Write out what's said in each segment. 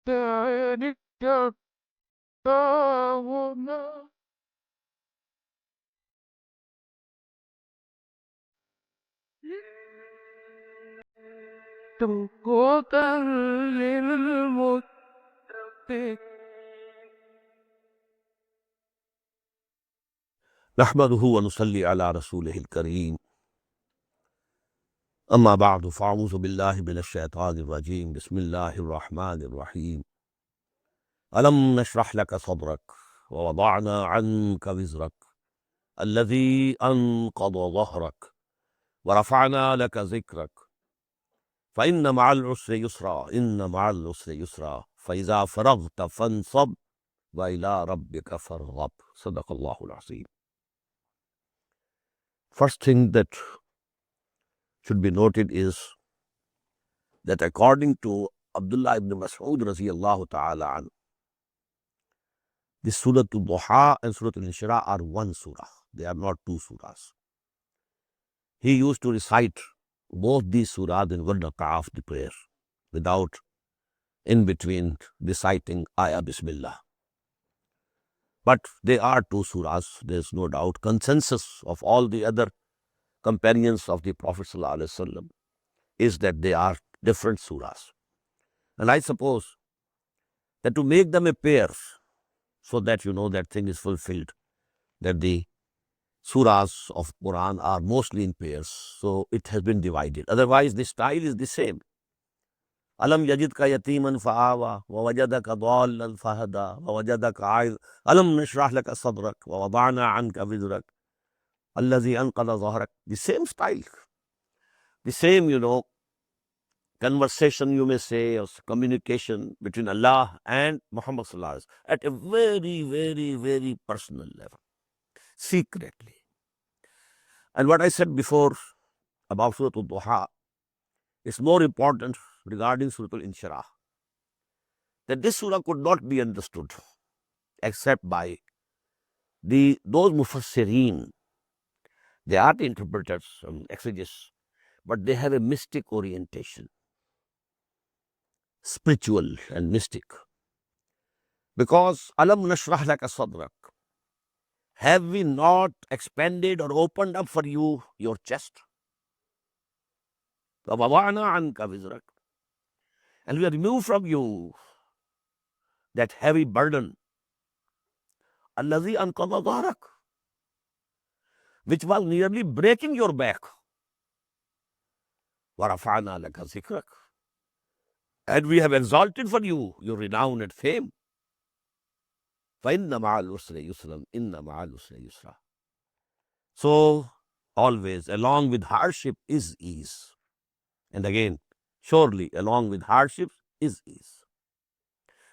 ذلك دعونا هدى للمتقين. نحمده ونصلي على رسوله الكريم أما بعد فأعوذ بالله من الشيطان الرجيم بسم الله الرحمن الرحيم ألم نشرح لك صدرك ووضعنا عنك وزرك الذي أنقض ظهرك ورفعنا لك ذكرك فإن مع العسر يسرا إن مع العسر يسرا فإذا فرغت فانصب وإلى ربك فارغب صدق الله العظيم. First thing that should be noted is that according to Abdullah ibn Mas'ud radiyallahu ta'ala an, the Surah Al-Duha and Surah Al-Inshirah are one surah. They are not two surahs. He used to recite both these surahs in one rak'ah of the prayer without in between reciting Ayah Bismillah. But they are two surahs, there is no doubt. Consensus of all the other companions of the Prophet ﷺ is that they are different surahs. And I suppose that to make them a pair, so that you know that thing is fulfilled, that the surahs of Quran are mostly in pairs, so it has been divided. Otherwise, the style is the same. Alam yajidka yatiman fa'awa, wa wajadaka dhallan fahada, wa wajadaka aid. Alam nashrah laka sadrak, wa wada'na anka wizrak, allazi anqadha dhahrak. The same style, the same, conversation, you may say, or communication between Allah and Muhammad sallallahu alaihi wasallam at a very, very, very personal level, secretly. And what I said before about Surah Al-Duha is more important regarding Surah Al-Inshirah, that this surah could not be understood except by those mufassirin. They are the interpreters and exegetes, but they have a mystic orientation, spiritual and mystic. Because Alam nashrah laka sadrak, have we not expanded or opened up for you your chest? And we have removed from you that heavy burden, allazi anqadha dhahrak, which was nearly breaking your back. وَرَفَعْنَا لَكَ ذِكْرَكَ, and we have exalted for you your renown and fame. فَإِنَّ مَعَ الْعُسْرِ يُسْرًا إِنَّ مَعَ الْعُسْرِ يُسْرًا. So, always along with hardship is ease. And again, surely along with hardships is ease.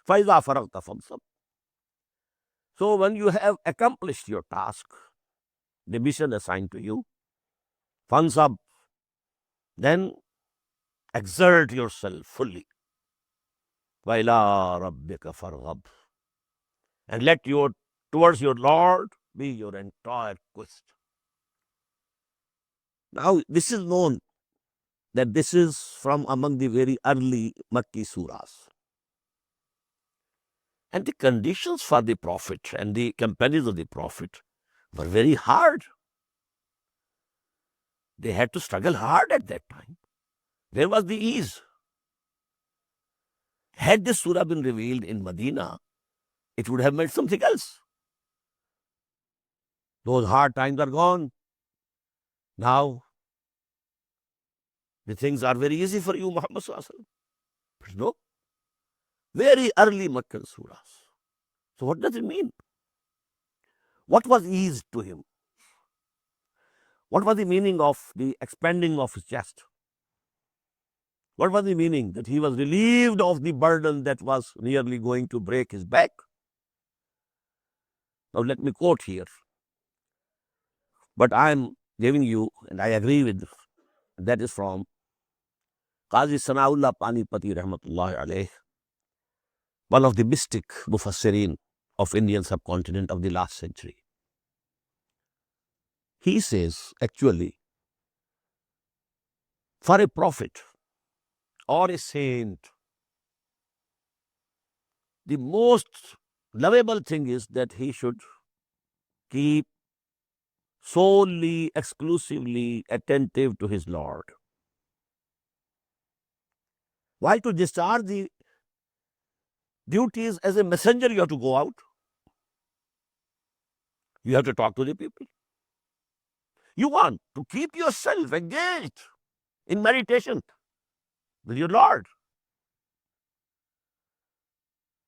فَإِذَا فَرَغْتَ فَانْصَبْ. So when you have accomplished your task, the mission assigned to you, fansab, then exert yourself fully. وَإِلَىٰ رَبِّكَ فَارْغَب. And let towards your Lord be your entire quest. Now, this is known that this is from among the very early Makki surahs. And the conditions for the Prophet and the companions of the Prophet were very hard. They had to struggle hard at that time. Where was the ease? Had this surah been revealed in Medina, it would have meant something else. Those hard times are gone. Now, the things are very easy for you, Muhammad Sallallahu Alaihi Wasallam. No. Very early Meccan surahs. So what does it mean? What was ease to him? What was the meaning of the expanding of his chest? What was the meaning that he was relieved of the burden that was nearly going to break his back? Now let me quote here. But I am giving you, and I agree with, that is from Qazi Sanaullah Panipati Rahmatullahi alayh, one of the mystic mufassirin of Indian subcontinent of the last century. He says, actually, for a prophet or a saint the most lovable thing is that he should keep solely, exclusively attentive to his Lord. While to discharge the duties as a messenger, you have to go out. You have to talk to the people. You want to keep yourself engaged in meditation with your Lord.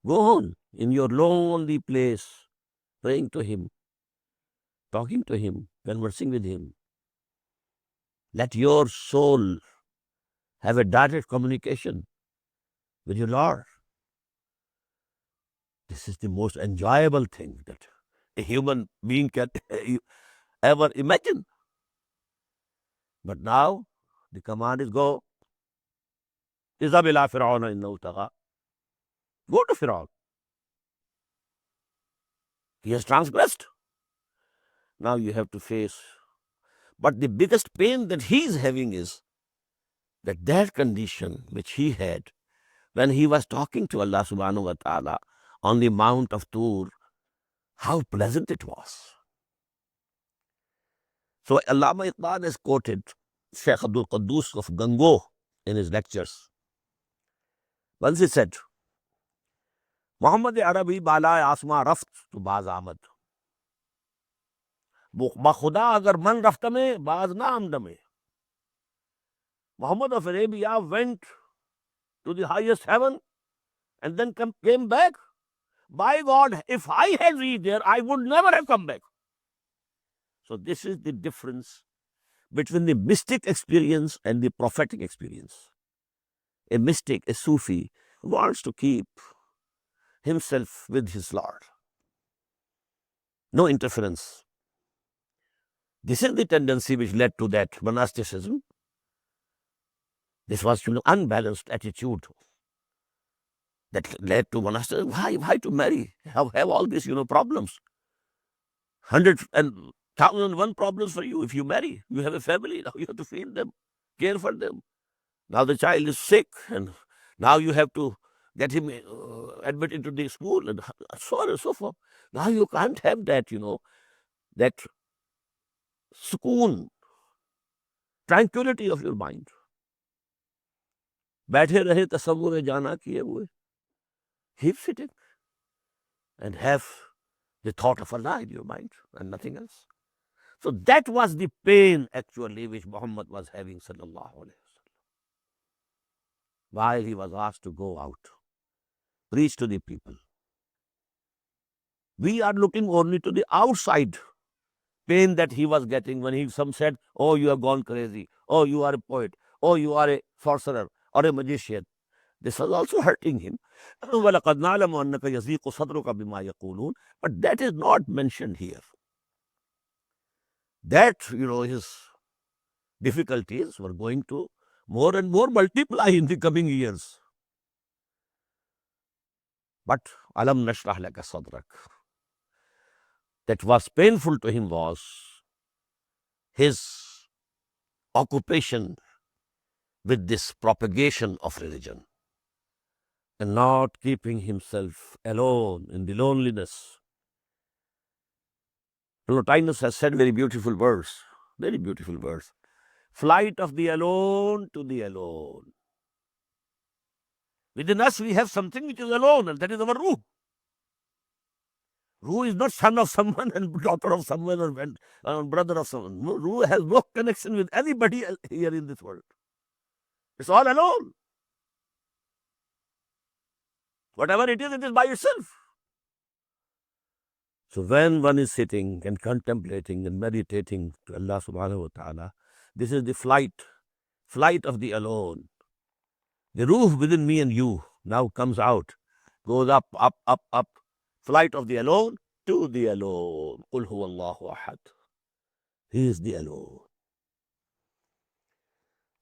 Go on in your lonely place, praying to Him, talking to Him, conversing with Him. Let your soul have a direct communication with your Lord. This is the most enjoyable thing that a human being can ever imagine. But now the command is go. اذهب إلى فرعون إنه طغى. Go to Fir'aun. He has transgressed. Now you have to face. But the biggest pain that he is having is that condition which he had when he was talking to Allah subhanahu wa ta'ala on the Mount of Tur, how pleasant it was. So Allama Iqbal has quoted Sheikh Abdul Quddus of Gango in his lectures. Once he said, Muhammad Arabi balai asma raft to baz amad. Bakhuda agar man rafta mein, baz na amda mein. Muhammad of Arabia went to the highest heaven and then came back. By God, if I had reached there, I would never have come back. So this is the difference between the mystic experience and the prophetic experience. A mystic, a Sufi, wants to keep himself with his Lord. No interference. This is the tendency which led to that monasticism. This was unbalanced attitude that led to monasticism. Why to marry? Have all these problems. 100,001 problems for you if you marry. You have a family, now you have to feed them, care for them. Now the child is sick and now you have to get him admitted to the school and so on and so forth. Now you can't have that, that sukoon, tranquility of your mind. बैठे रहे तसव्वुर में जाना किए हुए. Keep sitting and have the thought of Allah in your mind and nothing else. So that was the pain actually which Muhammad was having, sallallahu alaihi wasallam, while he was asked to go out, preach to the people. We are looking only to the outside pain that he was getting when some said, oh, you have gone crazy, oh, you are a poet, oh, you are a sorcerer or a magician. This was also hurting him. But that is not mentioned here. That, his difficulties were going to more and more multiply in the coming years. But alam nashrah laka sadrak. That was painful to him was his occupation with this propagation of religion and not keeping himself alone in the loneliness. Plotinus has said very beautiful verse. Flight of the alone to the alone. Within us we have something which is alone, and that is our ruh. Ruh is not son of someone and daughter of someone or brother of someone. Ruh has no connection with anybody here in this world. It's all alone. Whatever it is by yourself. So when one is sitting and contemplating and meditating to Allah subhanahu wa ta'ala, this is the flight of the alone. The ruh within me and you now comes out, goes up, up, up, up. Flight of the alone to the alone. Qul huwa Allahu ahad. He is the alone.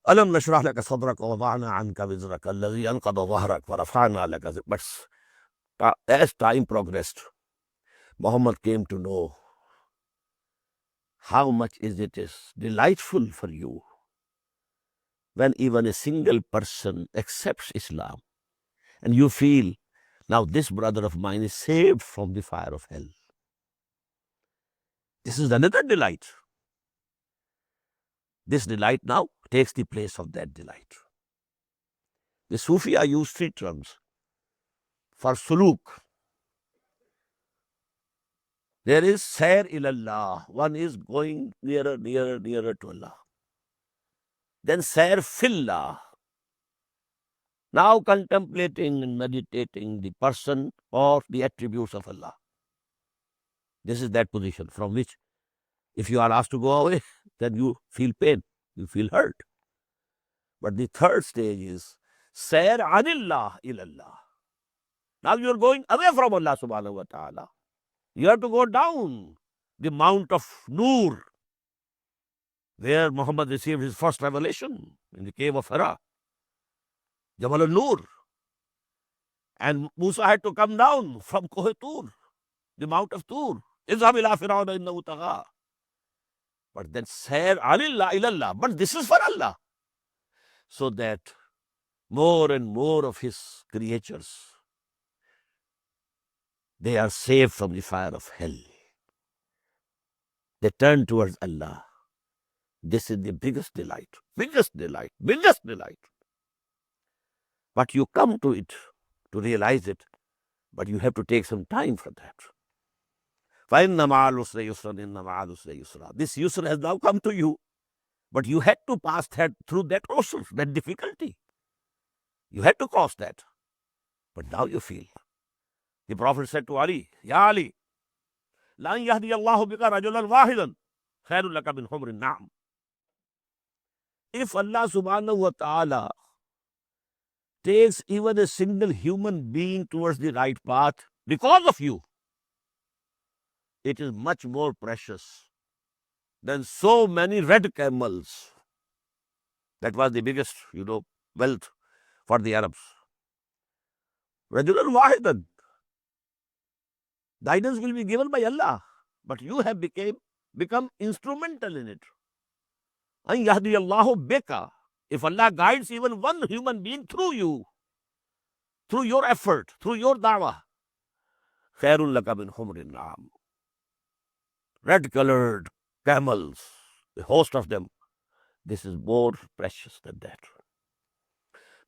Alam nashrah laka sadrak wa wada'na anka wizrak alladhi anqadha dhahrak wa rafa'na laka zikrak. But as time progressed, Muhammad came to know how much it is delightful for you when even a single person accepts Islam and you feel Now this brother of mine is saved from the fire of hell. This is another delight. This delight now takes the place of that delight. The Sufiya use three terms for suluk. There is sayr ilallah. One is going nearer to Allah. Then sayr fillah. Now contemplating and meditating the person or the attributes of Allah. This is that position from which, if you are asked to go away, then you feel pain, you feel hurt. But the third stage is sayr anillah ilallah. Now you are going away from Allah subhanahu wa ta'ala. You have to go down the Mount of Noor, where Muhammad received his first revelation in the cave of Hira, Jabal al-Nur. And Musa had to come down from Koh Tur, the Mount of Tur. Izhab ila Fir'auna innahu tagha. But then sayr anillah ilallah. But this is for Allah. So that more and more of his creatures, they are saved from the fire of hell. They turn towards Allah. This is the biggest delight, biggest delight, biggest delight. But you come to it, to realize it, but you have to take some time for that. فَإِنَّ مَعَ الْعُسْرِ يُسْرًا إِنَّ مَعَ الْعُسْرِ يُسْرًا. This yusr has now come to you, but you had to pass through that usr, that difficulty. You had to cross that. But now you feel. The Prophet said to Ali, Ya Ali, لَأَنْ يَهْدِيَ اللَّهُ بِكَ رَجُلًا وَاحِدًا خَيْرٌ لَكَ مِنْ حُمْرِ النَّعَمِ. If Allah subhanahu wa ta'ala takes even a single human being towards the right path because of you, it is much more precious than so many red camels. That was the biggest, wealth for the Arabs. Rajulan wahidan. Guidance will be given by Allah, but you have become instrumental in it. An yahdiyallahu bika. If Allah guides even one human being through you, through your effort, through your da'wah, khairul laka min humrin na'am. Red-colored camels, a host of them. This is more precious than that.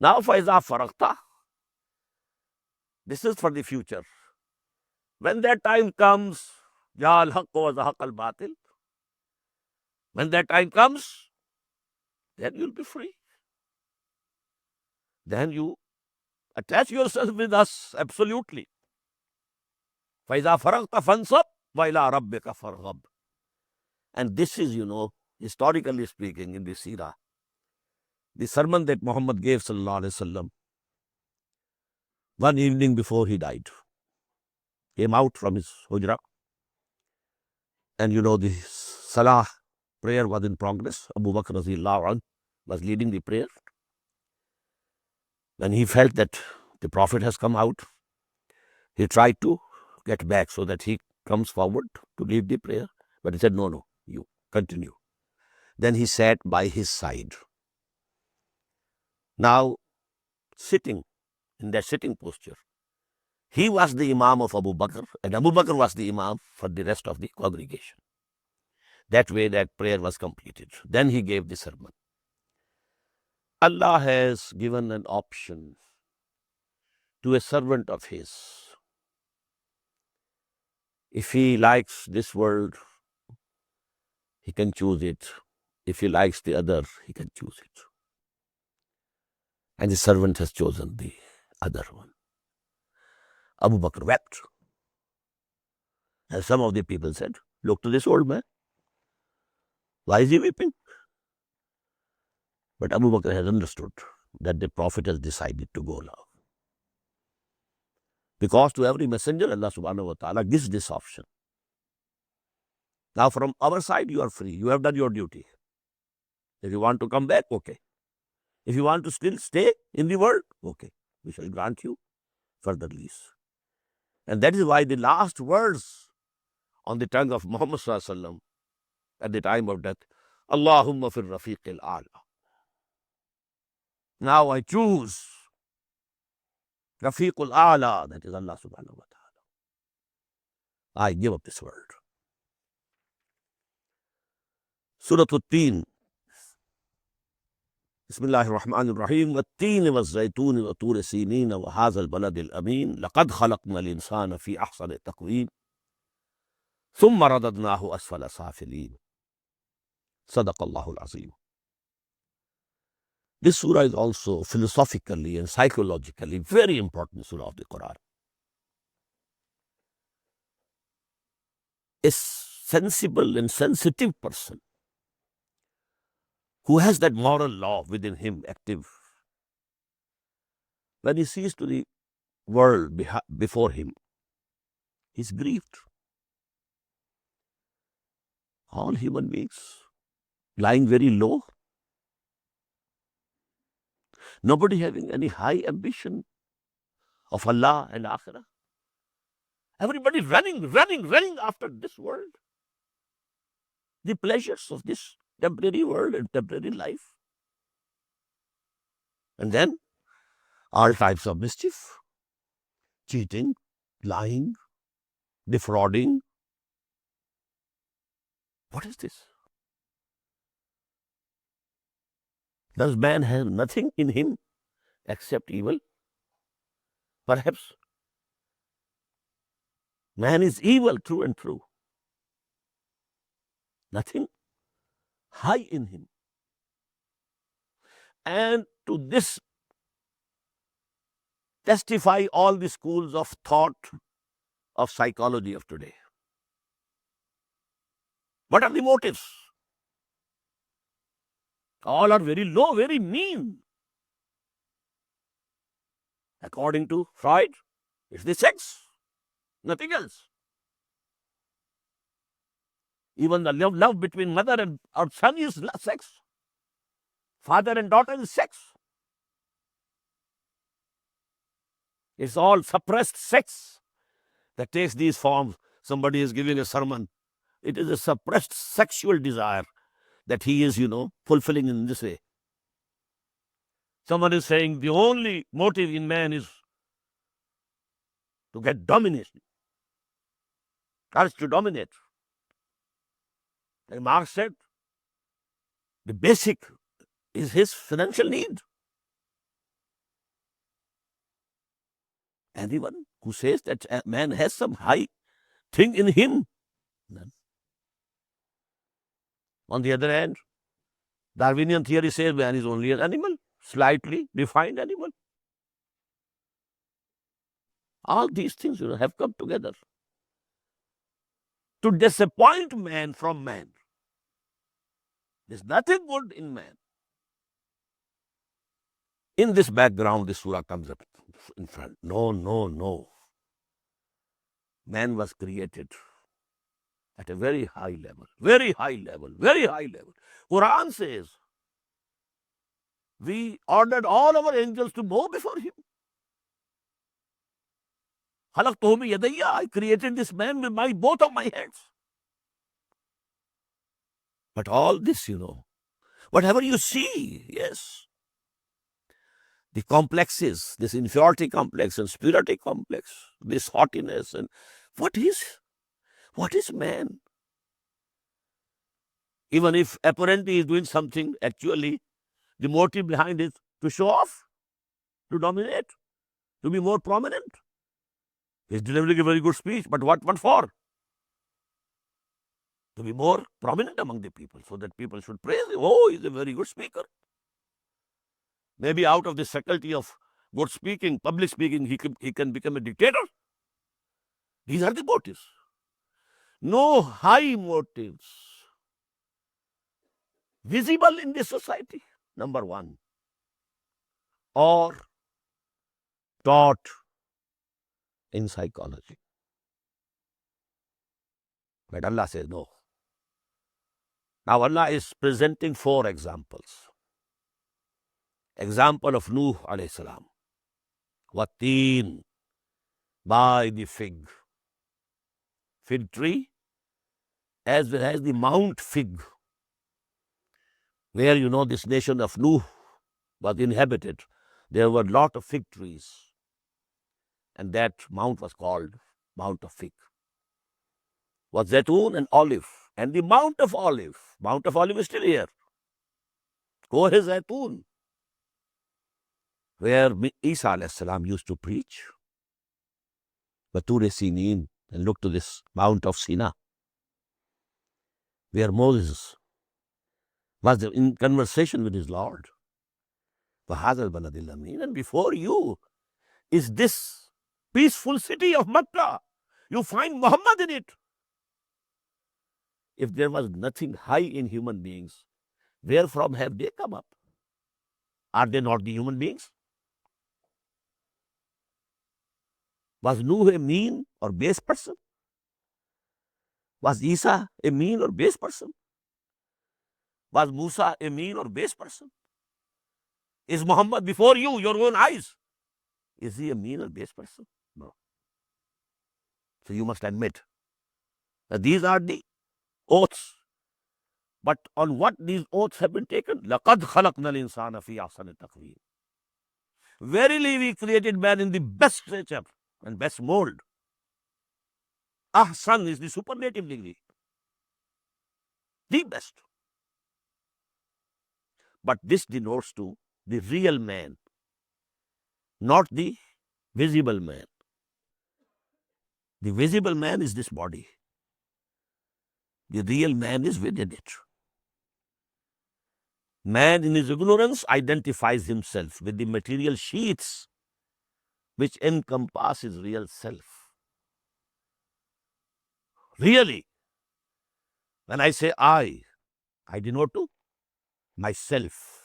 Now, faiza faraqta. This is for the future. When that time comes, ya al-haqq wa zahaq al-batil. When that time comes, then you'll be free. Then you attach yourself with us absolutely. Faiza faraqta fansab wa ila rabbika farghab. And this is, historically speaking, in the seerah, the sermon that Muhammad gave sallallahu alaihi wasallam one evening before he died. Came out from his hujra, and the salah prayer was in progress. Abu Bakr radhiyallahu anhu was leading the prayer. When he felt that the Prophet has come out, he tried to get back so that he comes forward to lead the prayer. But he said, no, you continue. Then he sat by his side. Now, sitting in that sitting posture, he was the Imam of Abu Bakr, and Abu Bakr was the Imam for the rest of the congregation. That way that prayer was completed. Then he gave the sermon. Allah has given an option to a servant of his. If he likes this world, he can choose it. If he likes the other, he can choose it. And the servant has chosen the other one. Abu Bakr wept. And some of the people said, look to this old man. Why is he weeping? But Abu Bakr has understood that the Prophet has decided to go now. Because to every messenger, Allah subhanahu wa ta'ala gives this option. Now from our side, you are free. You have done your duty. If you want to come back, okay. If you want to still stay in the world, okay. We shall grant you further lease. And that is why the last words on the tongue of Muhammad sallallahu alaihi wasallam at the time of death, Allahumma fir rafiq al-a'la. Now I choose Rafiqul A'la, that is Allah subhanahu wa ta'ala. I give up this world. Surah At-Teen. بسم الله الرحمن الرحيم والتين والزيتون وطور سينين وهذا البلد الأمين لقد خلقنا الإنسان في أحسن تقويم ثم رددناه أسفل سافلين صدق الله العظيم. This surah is also philosophically and psychologically very important surah of the Quran. A sensible and sensitive person who has that moral law within him active, when he sees to the world before him, he's grieved. All human beings lying very low, nobody having any high ambition of Allah and Akhirah. Everybody running after this world, the pleasures of this temporary world and temporary life. And then all types of mischief, cheating, lying, defrauding. What is this? Does man have nothing in him except evil? Perhaps man is evil through and through. Nothing high in him. And to this testify all the schools of thought of psychology of today. What are the motives? All are very low, very mean. According to Freud, it's the sex, nothing else. Even the love between mother and son is sex. Father and daughter is sex. It's all suppressed sex that takes these forms. Somebody is giving a sermon. It is a suppressed sexual desire that he is, fulfilling in this way. Someone is saying the only motive in man is to get domination, urge to dominate. Like Marx said, the basic is his financial need. Anyone who says that a man has some high thing in him, none. On the other hand, Darwinian theory says man is only an animal, slightly defined animal. All these things have come together to disappoint man from man. There's nothing good in man. In this background, this surah comes up in front. No. Man was created at a very high level. Quran says, we ordered all our angels to bow before him. I created this man with both of my hands. But all this, whatever you see, yes, the complexes, this inferiority complex and superiority complex, this haughtiness, and what is man? Even if apparently he is doing something, actually, the motive behind it to show off, to dominate, to be more prominent. He's delivering a very good speech, but what for? To be more prominent among the people, so that people should praise him. Oh, he's a very good speaker. Maybe out of this faculty of good speaking, public speaking, he can become a dictator. These are the motives. No high motives visible in this society, number one, or taught in psychology. But Allah says no. Now Allah is presenting 4 examples. Example of Nuh alayhi salam. Watteen, by the fig tree, as well as the Mount Fig, where this nation of Nuh was inhabited. There were a lot of fig trees. And that mount was called Mount of Fig. Was Zaitun and olive. And the Mount of Olive is still here. Koh Zaitun, where Isa alayhi salam used to preach. Batur Sinin, and look to this Mount of Sinai, where Moses was in conversation with his Lord. And before you is this peaceful city of Makkah. You find Muhammad in it. If there was nothing high in human beings, where from have they come up? Are they not the human beings? Was Nuh a mean or base person? Was Isa a mean or base person? Was Musa a mean or base person? Is Muhammad before you, your own eyes? Is he a mean or base person? No. So you must admit that these are the oaths. But on what these oaths have been taken? لَقَدْ خَلَقْنَا الْإِنسَانَ فِي أَحْسَنِ تَقْوِيمٍ. Verily we created man in the best nature and best mold. Ahsan is the superlative degree. The best. But this denotes to the real man, not the visible man. The visible man is this body. The real man is within it. Man in his ignorance identifies himself with the material sheaths which encompass his real self. Really, when I say I denote to myself.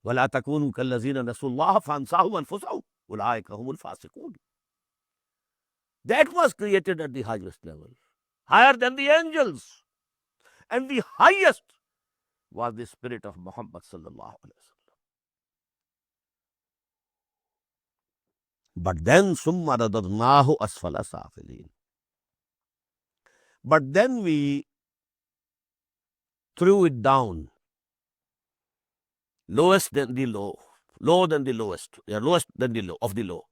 وَلَا تَكُونُوا كَالَّذِينَ نَسُوا اللَّهَ فَأَنْسَاهُمْ أَنفُسَهُمْ أُولَٰئِكَ هُمُ الْفَاسِقُونَ. That was created at the highest level, higher than the angels. And the highest was the spirit of Muhammad sallallahu alaihi wasallam. But then summa radadnahu asfala safilin. But then we threw it down, lowest than the low, low than the lowest, lowest than the low of the low.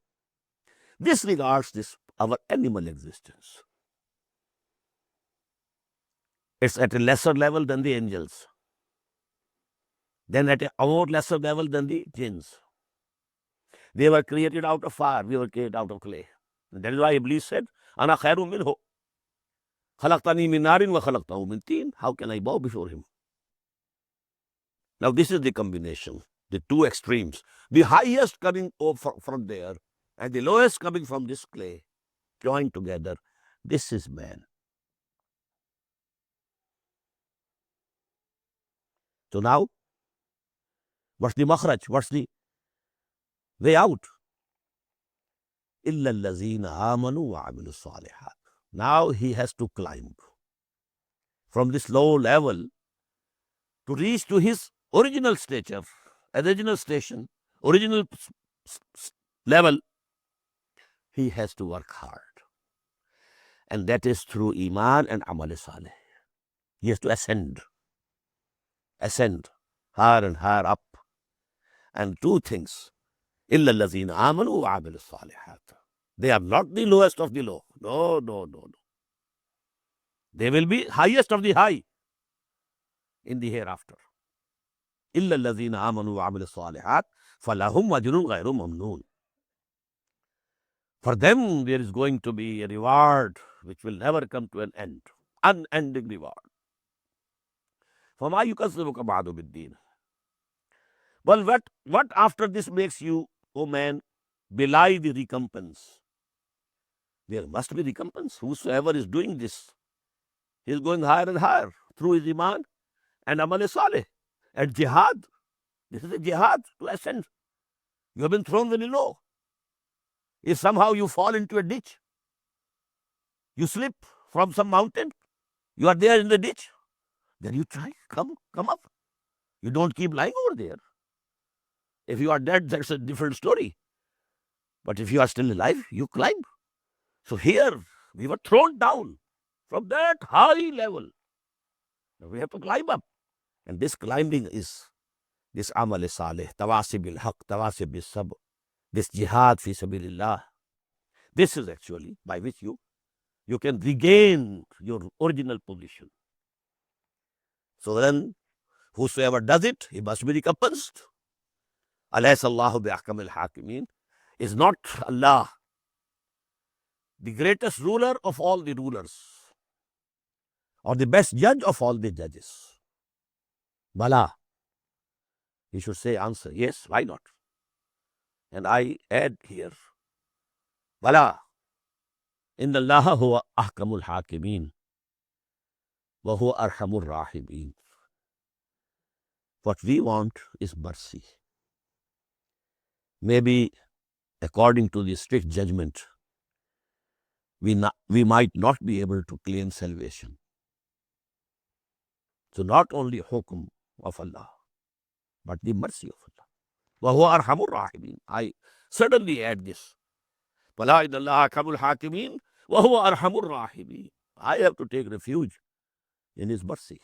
This regards this our animal existence. It's at a lesser level than the angels, then at a more lesser level than the jinns. They were created out of fire, we were created out of clay. And that is why Iblis said, Ana khairum minhu. Khalaqtani min narin wa khalaqtahu min teen. How can I bow before him? Now this is the combination, the two extremes. The highest coming from there and the lowest coming from this clay, joined together. This is man. So now, what's the makhraj? What's the way out? إِلَّا الَّذِينَ آمَنُوا وَعَمِلُوا الصَّالِحَاتِ. Now he has to climb from this low level to reach to his original stature, original station, original level. He has to work hard. And that is through Iman and Amal Saleh. He has to ascend higher and higher up. And two things. إِلَّا الَّذِينَ آمَنُوا وَعَمِلُوا الصَّالِحَاتِ. They are not the lowest of the low. No. They will be highest of the high in the hereafter. إِلَّا الَّذِينَ آمَنُوا وَعَمِلُوا الصَّالِحَاتِ فَلَهُمْ أَجْرٌ غَيْرُ مَمْنُونٍ. For them there is going to be a reward which will never come to an end. Unending reward. فَمَا يُكَذِّبُكَ بَعْدُ بِالدِّينِ. Well, what after this makes you, O man, belie the recompense? There must be recompense. Whosoever is doing this, he is going higher and higher through his Iman and Amal Saleh and jihad. This is a jihad to ascend. You have been thrown very low. If somehow you fall into a ditch, you slip from some mountain, you are there in the ditch, then you try, come up. You don't keep lying over there. If you are dead, that's a different story. But if you are still alive, you climb. So here, we were thrown down from that high level. Now we have to climb up. And this climbing is this Amal Saleh, Tawasi bil Haq, Tawasi bil Sabr, this jihad fi sabilillah, this is actually by which you can regain your original position. So then, whosoever does it, he must be recompensed. Alaysa Allahu bi ahkamil hakimin. Is not Allah the greatest ruler of all the rulers, or the best judge of all the judges? Bala. He should say, answer, yes, why not? And I add here, Bala, inna Allah huwa ahkamul hakimin, wa huwa arhamur rahimin. What we want is mercy. Maybe according to the strict judgment, we might not be able to claim salvation. So not only hukum of Allah, but the mercy of Allah. Wa huwa arhamur rahimin. I certainly add this. Bala inna Allah ahkamul hakimin, wa huwa arhamur rahimin. I have to take refuge in His mercy.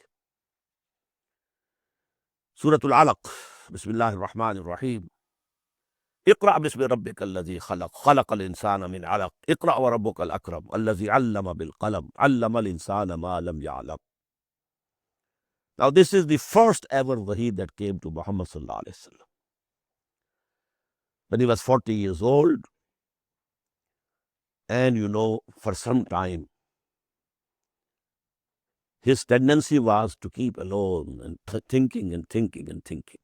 Surah Al-Alaq. Bismillahir Rahmanir Rahim. اقرأ باسم ربك الذي خلق خلق الإنسان من علق اقرأ وربك الأكرم الذي علم بالقلم علم الإنسان ما لم يعلم. Now this is the first ever wahi that came to Muhammad sallallahu alaihi wasallam. When he was 40 years old, and for some time, his tendency was to keep alone and thinking and thinking and thinking.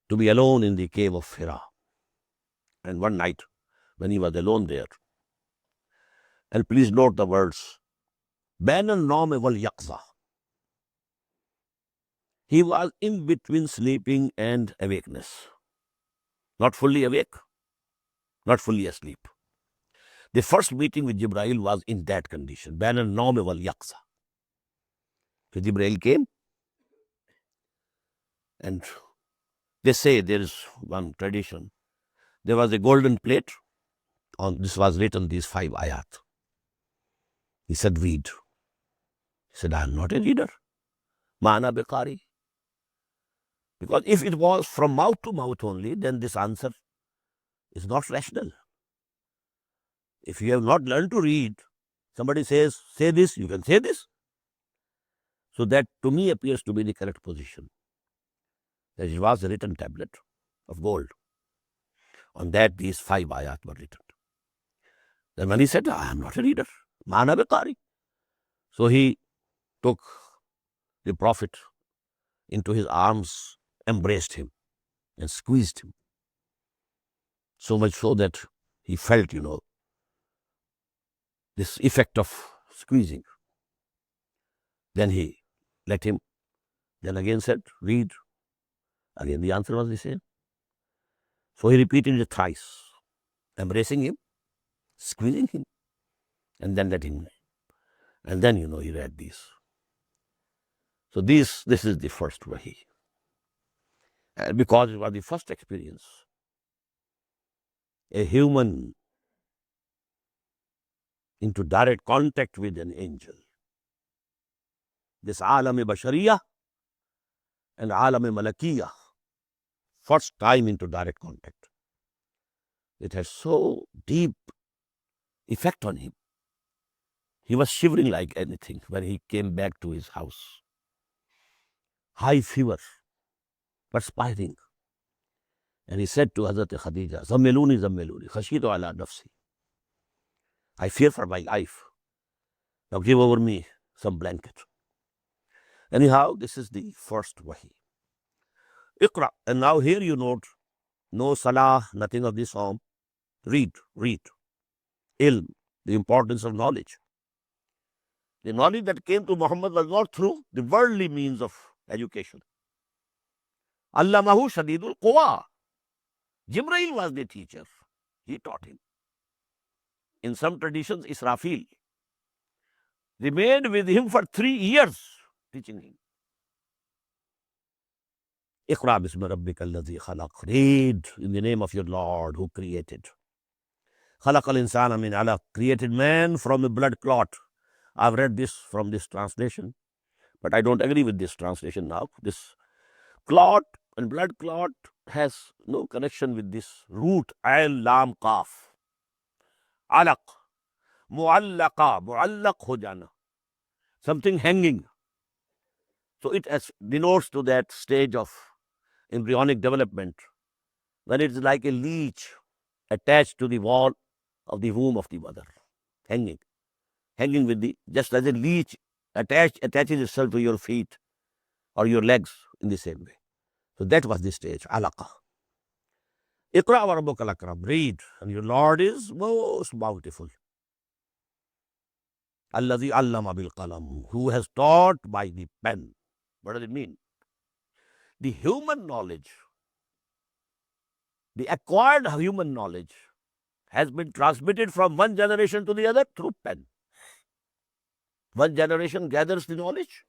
To be alone in the cave of Hira. And one night, when he was alone there, and please note the words, Bain al-Nawm wal Yaqza. He was in between sleeping and awakeness. Not fully awake, not fully asleep. The first meeting with Jibreel was in that condition. Bain al-Nawm wal Yaqza. So Jibreel came, and they say there is one tradition. There was a golden plate. On this was written these 5 ayat. He said, read. He said, I am not a reader. Ma'ana biqari. Because if it was from mouth to mouth only, then this answer is not rational. If you have not learned to read, somebody says, say this, you can say this. So that to me appears to be the correct position. That it was a written tablet of gold. On that, these 5 ayat were written. Then when he said, I am not a reader, Ma'ana biqari. So he took the Prophet into his arms, embraced him, and squeezed him. So much so that he felt, this effect of squeezing. Then he let him, then again said, read. Again, the answer was the same. So he repeated it thrice, embracing him, squeezing him, and then letting him. And then, he read these. So this is the first wahi. And because it was the first experience, a human into direct contact with an angel. This alam-e-bashariya and alam-e-malakiya. First time into direct contact. It had so deep effect on him. He was shivering like anything when he came back to his house. High fever, perspiring. And he said to Hazrat Khadija, Zammiluni, Zammiluni, khashitu ala nafsi. I fear for my life. Now give over me some blanket. Anyhow, this is the first wahi. Iqra. And now here you note, no salah, nothing of this form. Read. Ilm, the importance of knowledge. The knowledge that came to Muhammad was not through the worldly means of education. Allamahu shadidul quwa. Jibreel was the teacher. He taught him. In some traditions, Israfil remained with him for 3 years, teaching him. Iqra bismi rabbika alladhi khalaq. Read in the name of your Lord who created. Khalaq al-insana min alaq. Created man from a blood clot. I've read this from this translation, but I don't agree with this translation now. This clot and blood clot has no connection with this root, ain, lam, kaf. Alaq, muallaqa, muallaq ho jana. Something hanging. So it denotes to that stage of embryonic development when it is like a leech attached to the wall of the womb of the mother, hanging with just as a leech attaches itself to your feet or your legs in the same way. So that was the stage, alaqa. Iqra wa rabbukal akram, read, and your Lord is most bountiful. Alladhi allama bil qalam, who has taught by the pen. What does it mean? The human knowledge, the acquired human knowledge, has been transmitted from one generation to the other through pen. One generation gathers the knowledge,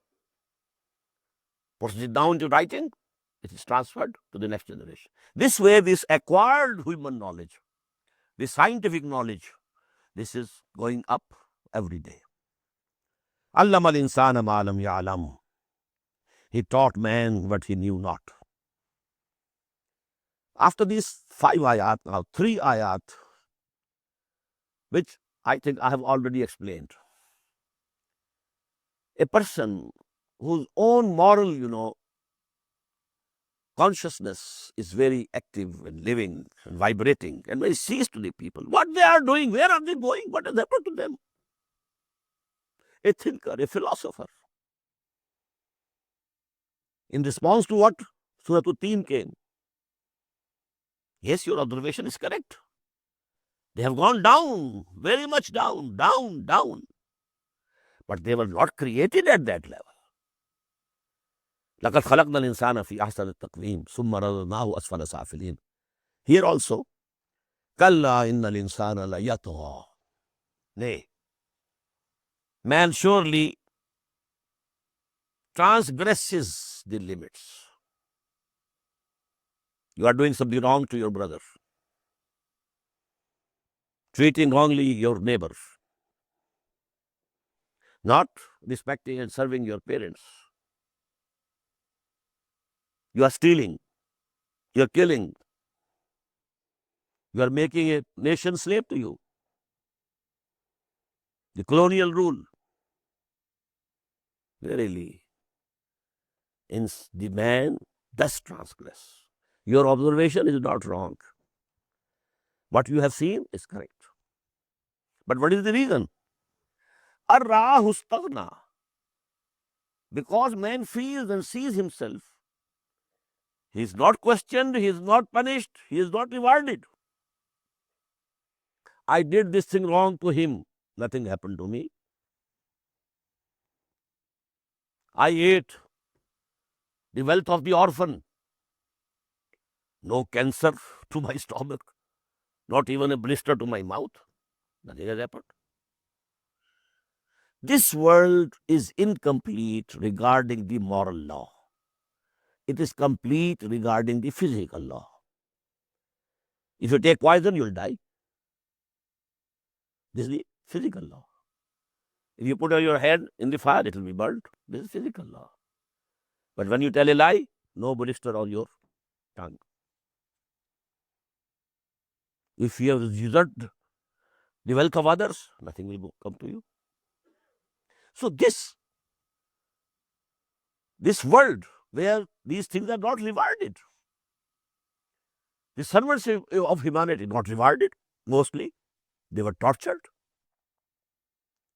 puts it down to writing, it is transferred to the next generation. This way, this acquired human knowledge, this scientific knowledge, this is going up every day. Allama al-insana ma lam ya'lam. He taught man what he knew not. After these 5 ayat, now 3 ayat, which I think I have already explained. A person whose own moral, consciousness is very active and living and vibrating, and when he sees to the people what they are doing, where are they going, what has happened to them. A thinker, a philosopher. In response to what Surah At-Teen came, yes, your observation is correct. They have gone down, very much down, down, down. But they were not created at that level. لَقَدْ خَلَقْنَا الْإِنسَانَ فِي أَحْسَنِ التَّقْوِيمِ ثُمَّ رَدَدْنَاهُ أَسْفَلَ سَافِلِينَ. Here also, كَلَّا إِنَّ الْإِنسَانَ لَيَطْغَى. Nay, man surely transgresses the limits. You are doing something wrong to your brother, treating wrongly your neighbor, not respecting and serving your parents. You are stealing, you are killing, you are making a nation slave to you. The colonial rule. Verily, the man does transgress. Your observation is not wrong. What you have seen is correct. But what is the reason? Ar-ra'ahu istaghna. Because man feels and sees himself. He is not questioned, he is not punished, he is not rewarded. I did this thing wrong to him, nothing happened to me. I ate the wealth of the orphan. No cancer to my stomach, not even a blister to my mouth. Nothing has happened. This world is incomplete regarding the moral law. It is complete regarding the physical law. If you take poison, you will die. This is the physical law. If you put your head in the fire, it will be burnt. This is physical law. But when you tell a lie, no blister on your tongue. If you have usurped the wealth of others, nothing will come to you. So this world where these things are not rewarded, the servants of humanity not rewarded, mostly they were tortured.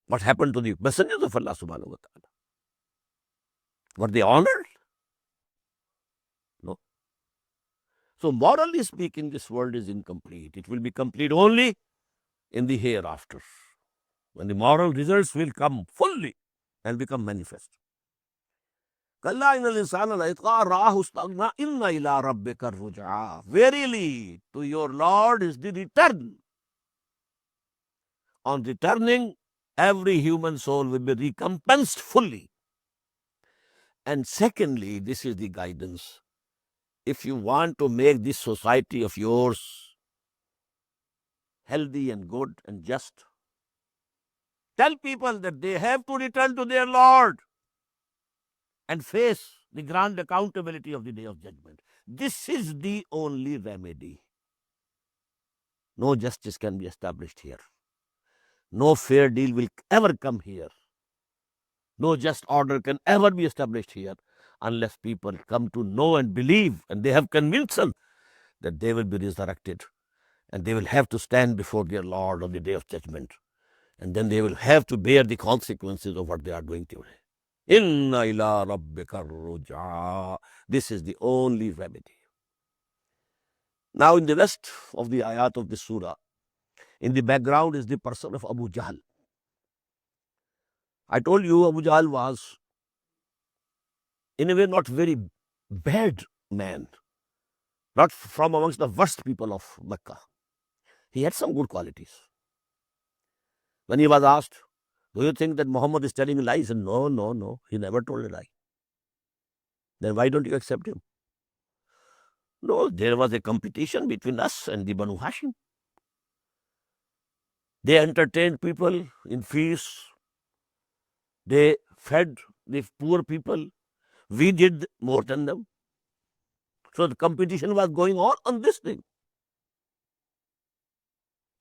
What happened to the messengers of Allah subhanahu wa ta'ala? Were they honored? No. So morally speaking, this world is incomplete. It will be complete only in the hereafter, when the moral results will come fully and become manifest. Verily, to your Lord is the return. On returning, every human soul will be recompensed fully. And secondly, this is the guidance. If you want to make this society of yours healthy and good and just, tell people that they have to return to their Lord and face the grand accountability of the Day of Judgment. This is the only remedy. No justice can be established here. No fair deal will ever come here. No just order can ever be established here unless people come to know and believe, and they have conviction that they will be resurrected and they will have to stand before their Lord on the day of judgment. And then they will have to bear the consequences of what they are doing today. Inna ila rabbika ruj'a. This is the only remedy. Now, in the rest of the ayat of this surah, in the background is the person of Abu Jahl. I told you Abu Jahl was, in a way, not very bad man, not from amongst the worst people of Mecca. He had some good qualities. When he was asked, do you think that Muhammad is telling lies? He said, no, no, no. He never told a lie. Then why don't you accept him? No, there was a competition between us and the Banu Hashim. They entertained people in feasts. They fed the poor people. We did more than them. So the competition was going on this thing.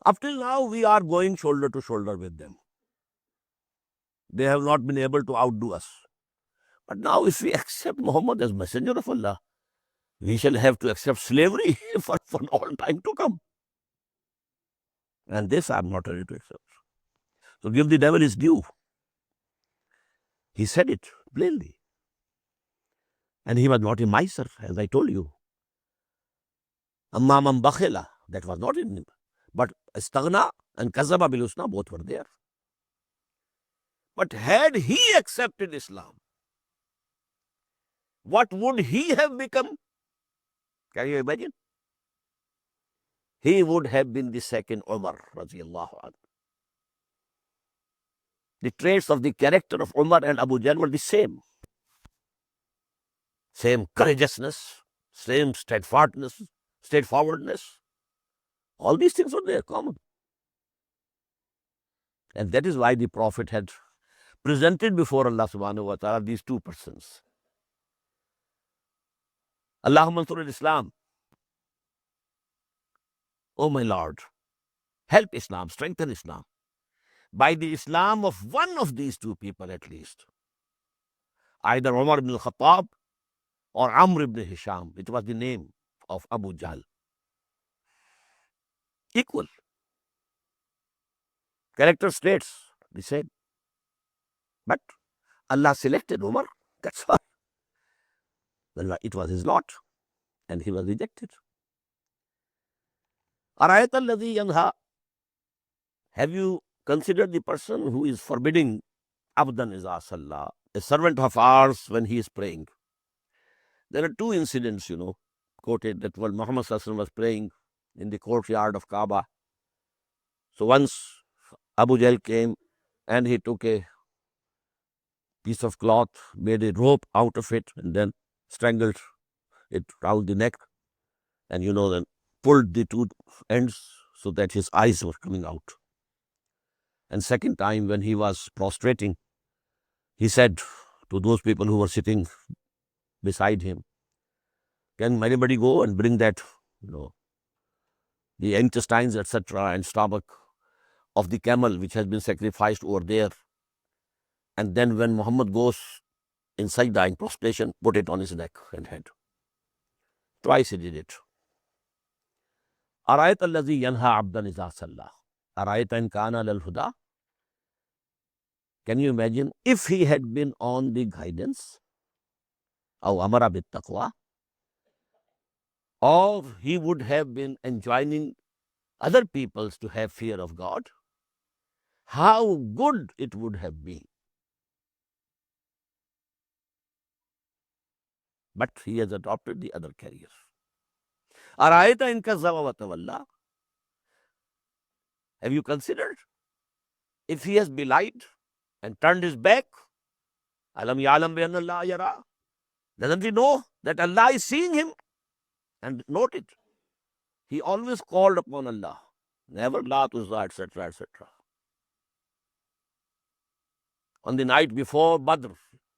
Up till now, we are going shoulder to shoulder with them. They have not been able to outdo us. But now, if we accept Muhammad as messenger of Allah, we shall have to accept slavery for all time to come. And this I am not ready to accept. So give the devil his due. He said it plainly. And he was not a miser, as I told you. Amma man bakhila, that was not in him. But istaghna and kazaba bil husna, both were there. But had he accepted Islam, what would he have become? Can you imagine? He would have been the second Umar radiallahu anhu. The traits of the character of Umar and Abu Jahl were the same. Same courageousness, same straightforwardness. All these things were there, common. And that is why the Prophet had presented before Allah subhanahu wa ta'ala these two persons. Allahumma ansur al-Islam. Oh my Lord, help Islam, strengthen Islam. By the Islam of one of these two people at least. Either Umar ibn al-Khattab or Amr ibn Hisham, which was the name of Abu Jahl. Equal. Character traits, the same. But Allah selected Umar, that's why. Well, it was his lot, and he was rejected. Arayat alladhi yanha. Have you considered the person who is forbidding abdan iza salla, a servant of ours when he is praying? There are two incidents, quoted that when Muhammad Sallallahu Alaihi Wasallam was praying in the courtyard of Kaaba. So once Abu Jahl came and he took a piece of cloth, made a rope out of it, and then strangled it round the neck, and then pulled the two ends so that his eyes were coming out. And second time, when he was prostrating, he said to those people who were sitting beside him, can anybody go and bring that, the intestines, etc., and stomach of the camel which has been sacrificed over there? And then when Muhammad goes in sajda, in prostration, put it on his neck and head. Twice he did it. Arayat allazi yanha abdan iza salla. Arayat in kana lal huda. Can you imagine if he had been on the guidance? Aw amara bit taqwa. Or he would have been enjoining other peoples to have fear of God. How good it would have been. But he has adopted the other career. Arayata in kazzaba wa tawalla. Have you considered if he has belied and turned his back? Alam ya'lam bi anna Allah yara. Doesn't he know that Allah is seeing him? And note it. He always called upon Allah. Never la tuzza, etc., etc. On the night before Badr,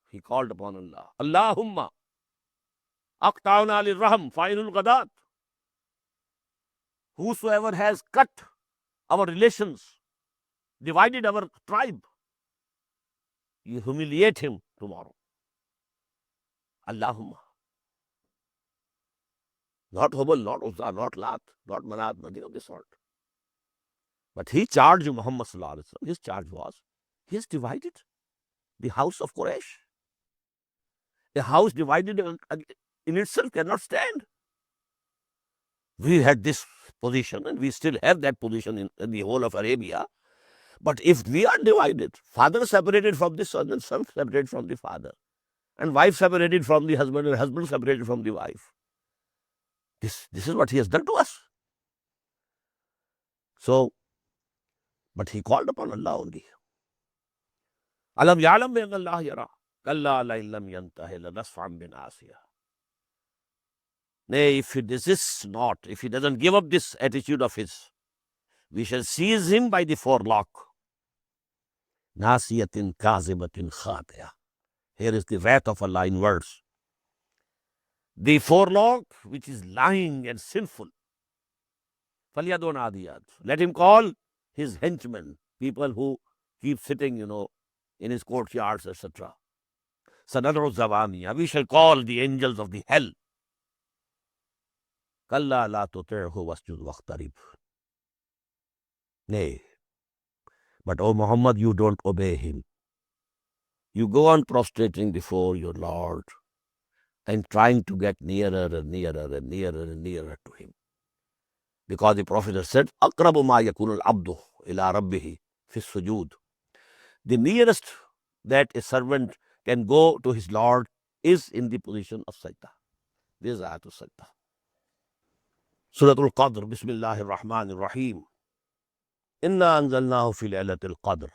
he called upon Allah. Allahumma Aqta'na lirrahm, fa'inul ghadat. Whosoever has cut our relations, divided our tribe, you humiliate him tomorrow. Allahumma. Not Hubal, not Uzza, not Lat, not Manat, nothing of this sort. But he charged Muhammad sallallahu alaihi wasallam. His charge was, he has divided the house of Quraysh. A house divided in itself cannot stand. We had this position and we still have that position in the whole of Arabia. But if we are divided, father separated from the son and son separated from the father, and wife separated from the husband and husband separated from the wife, this is what he has done to us. So, but he called upon Allah only. Alam ya'lam bi anna Allah yara. Kalla la illam yantahi lanasfa'an bin asiyah. Nay, if he desists not, if he doesn't give up this attitude of his, we shall seize him by the forelock. Nasiyatin kazibatin khatiya. Here is the wrath of Allah in words. The forelock which is lying and sinful. Falyadun adiyat. Let him call his henchmen, people who keep sitting, in his courtyards, etc. Sanadru zawaniya. We shall call the angels of the hell. Kalla la tuti'hu wasjud waqtarib. Nay, but O Muhammad, you don't obey him. You go on prostrating before your Lord and trying to get nearer and nearer and nearer and nearer to him. Because the Prophet has said, Aqrabu ma yakunu al-abdu ila rabbihi fi sujud. The nearest that a servant can go to his Lord is in the position of sajda. This is ayatul sajda. Suratul Qadr, Bismillahir Rahmanir Rahim. Inna anzalnahu fi laylatil qadr.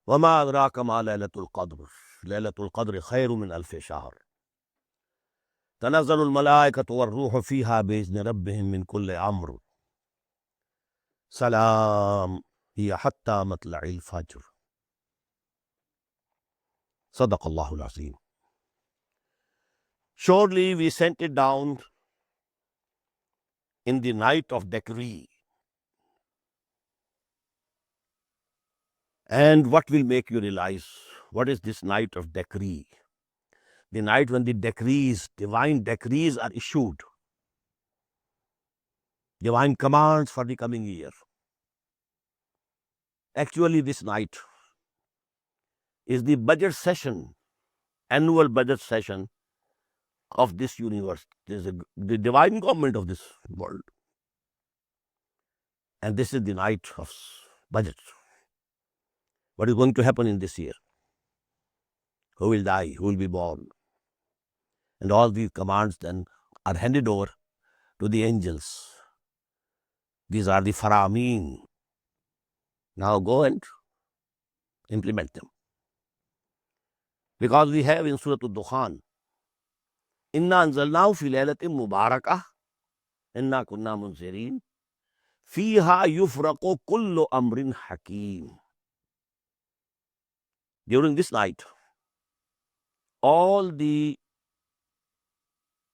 وما أدراك ما ليلة القدر ليلة القدر خير من ألف شهر تنزل الملائكة والروح فيها بإذن ربهم من كل أمر سلام هي حتى مطلع الفجر صدق الله العظيم. Surely we sent it down in the night of decree. And what will make you realize what is this night of decree? The night when the decrees, divine decrees are issued. Divine commands for the coming year. Actually, this night is the budget session, annual budget session of this universe. This is the divine government of this world. And this is the night of budget. What is going to happen in this year? Who will die? Who will be born? And all these commands then are handed over to the angels. These are the Farameen. Now go and implement them. Because we have in Surah Al-Dukhan, Inna anzalnahu fi laylatin mubarakah, inna kunna munzirin, fiha yufraqu kullu amrin hakim. During this night, all the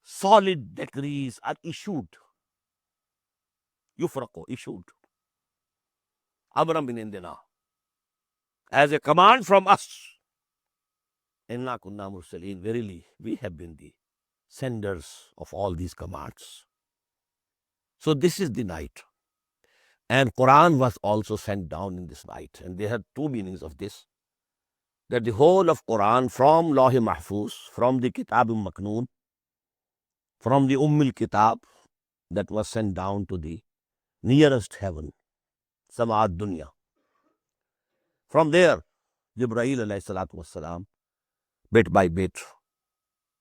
solid decrees are issued. Yufraqu, issued. Amram min indina. As a command from us. Inna kunna mursalin. Verily, we have been the senders of all these commands. So this is the night. And Quran was also sent down in this night. And they had two meanings of this. That the whole of Quran from Lawh-e Mahfuz, from the Kitab al-Maknoon, from the al-Kitab that was sent down to the nearest heaven, Sama'at Dunya. From there, Jibreel alayhi salatu wassalam, bit by bit,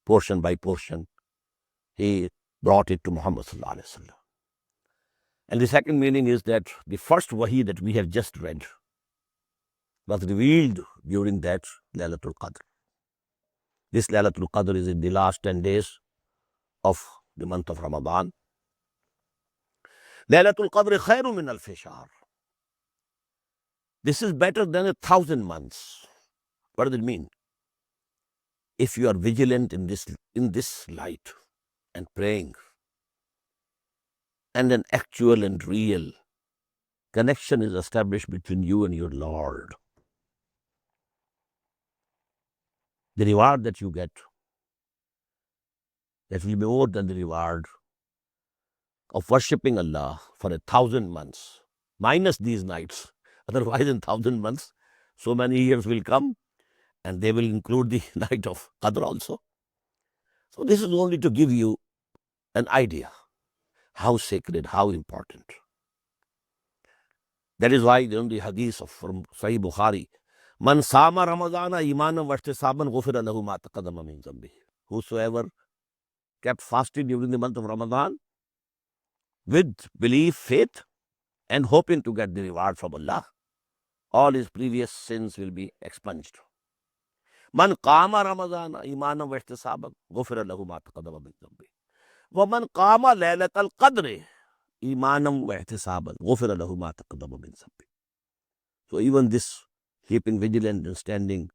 portion by portion, he brought it to Muhammad sallallahu alaihi wasallam. And the second meaning is that the first wahi that we have just read was revealed during that Laylatul Qadr. This Laylatul Qadr is in the last 10 days of the month of Ramadan. Laylatul Qadr khairu min alfi shahr. This is better than 1,000 months. What does it mean? if you are vigilant in this light and praying, and an actual and real connection is established between you and your Lord, the reward that you get, that will be more than the reward of worshipping Allah for 1,000 months, minus these nights. Otherwise, in 1,000 months, so many years will come, and they will include the night of Qadr also. So this is only to give you an idea how sacred, how important. That is why in the hadith from Sahih Bukhari, Man sama Ramadana imanam vashtisaban ghufira lahu ma taqaddama min dhanbihi. Whosoever kept fasting during the month of Ramadan with belief, faith, and hoping to get the reward from Allah, all his previous sins will be expunged. Man qama Ramadana imanam vashtisaban ghufira lahu ma taqaddama min dhanbihi. Wa man qama laylatal qadri imanam vahtisaban ghufira lahu ma taqaddama min dhanbihi. So even this keeping vigilant and standing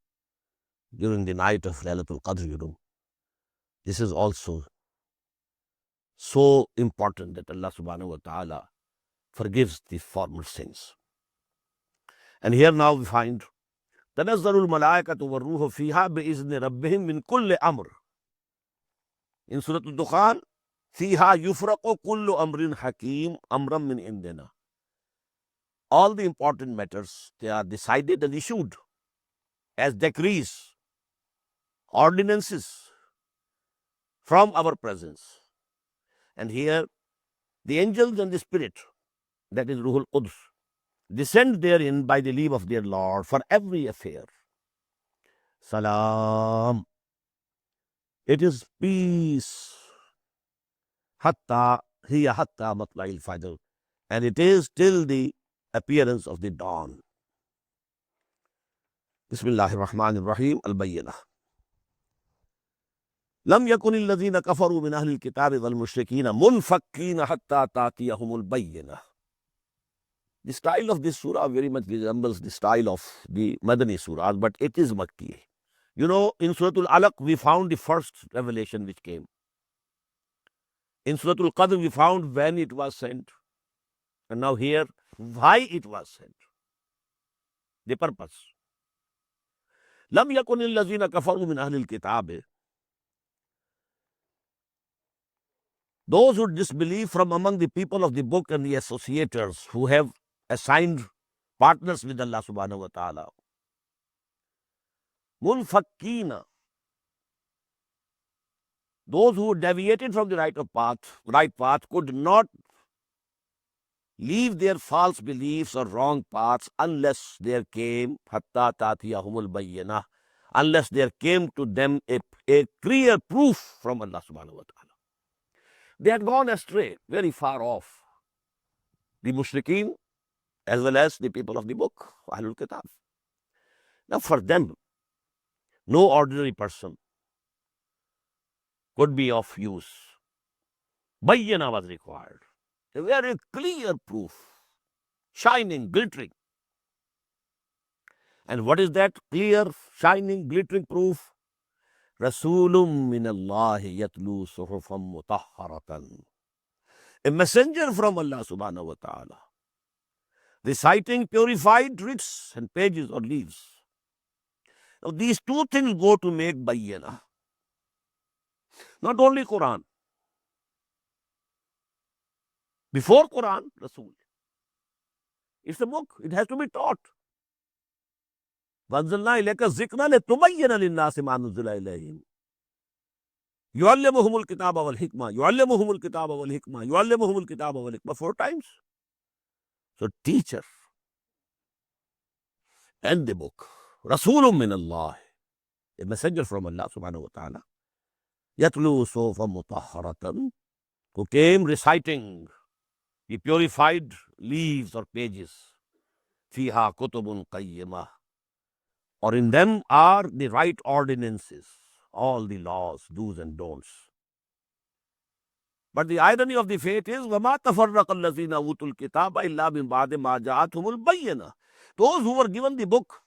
during the night of Laylatul Qadr, this is also so important that Allah subhanahu wa ta'ala forgives the former sins. And here now we find تَنَزَّلُ الْمَلَائِكَةُ وَالرُّوحُ فِيهَا بِإِذْنِ رَبِّهِمْ مِنْ كُلِّ أَمْرٍ. In Surah Al-Dukhan, فِيهَا يُفْرَقُ كُلُّ أَمْرٍ حَكِيمٍ أَمْرًا مِنْ عِنْدِنَا. All the important matters, they are decided and issued as decrees, ordinances from our presence. And here, the angels and the spirit, that is Ruhul Quds, descend therein by the leave of their Lord for every affair. Salam. It is peace. Hatta hiya hatta matla'il fajr. And it is till the appearance of the dawn. Bismillahir Rahmanir Rahim. Al-Bayyinah. Lam yakun alladhina kafaru min ahli al-kitabi wal mushrikina munfakkina hatta ta'tiyahumul bayyinah. The style of this surah very much resembles the style of the Madani surahs, but it is Makki. You know, in Surah Al-Alaq, we found the first revelation which came. In Surah Al-Qadr, we found when it was sent. And now here, why it was sent. The purpose. Lam yakun allazina kafaru min ahli al-kitab. Those who disbelieve from among the people of the book and the associators who have assigned partners with Allah subhanahu wa ta'ala. Munfakkina. Those who deviated from the right path could not leave their false beliefs or wrong paths unless there came hatta ta'tiyahumul bayyinah, unless there came to them a clear proof from Allah subhanahu wa ta'ala. They had gone astray, very far off. The mushrikeen as well as the people of the book, Ahlul Kitab. Now for them, no ordinary person could be of use. Bayyana was required. A very clear proof, shining, glittering. And what is that clear, shining, glittering proof? Rasulun min Allahi yatlu suhufan mutahharatan. A messenger from Allah subhanahu wa ta'ala, reciting purified writs and pages or leaves. Now these two things go to make bayyana. Not only Quran. Before Quran, Rasul. It's a book. It has to be taught. وَأَنزَلْنَا إِلَيْكَ الذِّكْرَ لِتُبَيِّنَ لِلنَّاسِ مَا نُزِّلَ إِلَيْهِمْ يُعَلِّمُهُمُ الْكِتَابَ وَالْحِكْمَةَ يُعَلِّمُهُمُ الْكِتَابَ وَالْحِكْمَةَ يُعَلِّمُهُمُ الْكِتَابَ وَالْحِكْمَةَ 4 times. So teacher and the book. Rasulun min Allah. A messenger from Allah subhanahu wa ta'ala. Yatlu suhufan mutahharatan. Who came reciting the purified leaves or pages. Fiha kutubun qayyimah. Or in them are the right ordinances, all the laws, do's and don'ts. But the irony of the fate is, وَمَا تَفَرَّقَ الَّذِينَ أُوتُوا الْكِتَابَ إِلَّا مِنْ بَعْدِ مَا جَاءَتْهُمُ الْبَيِّنَةُ. Those who were given the book,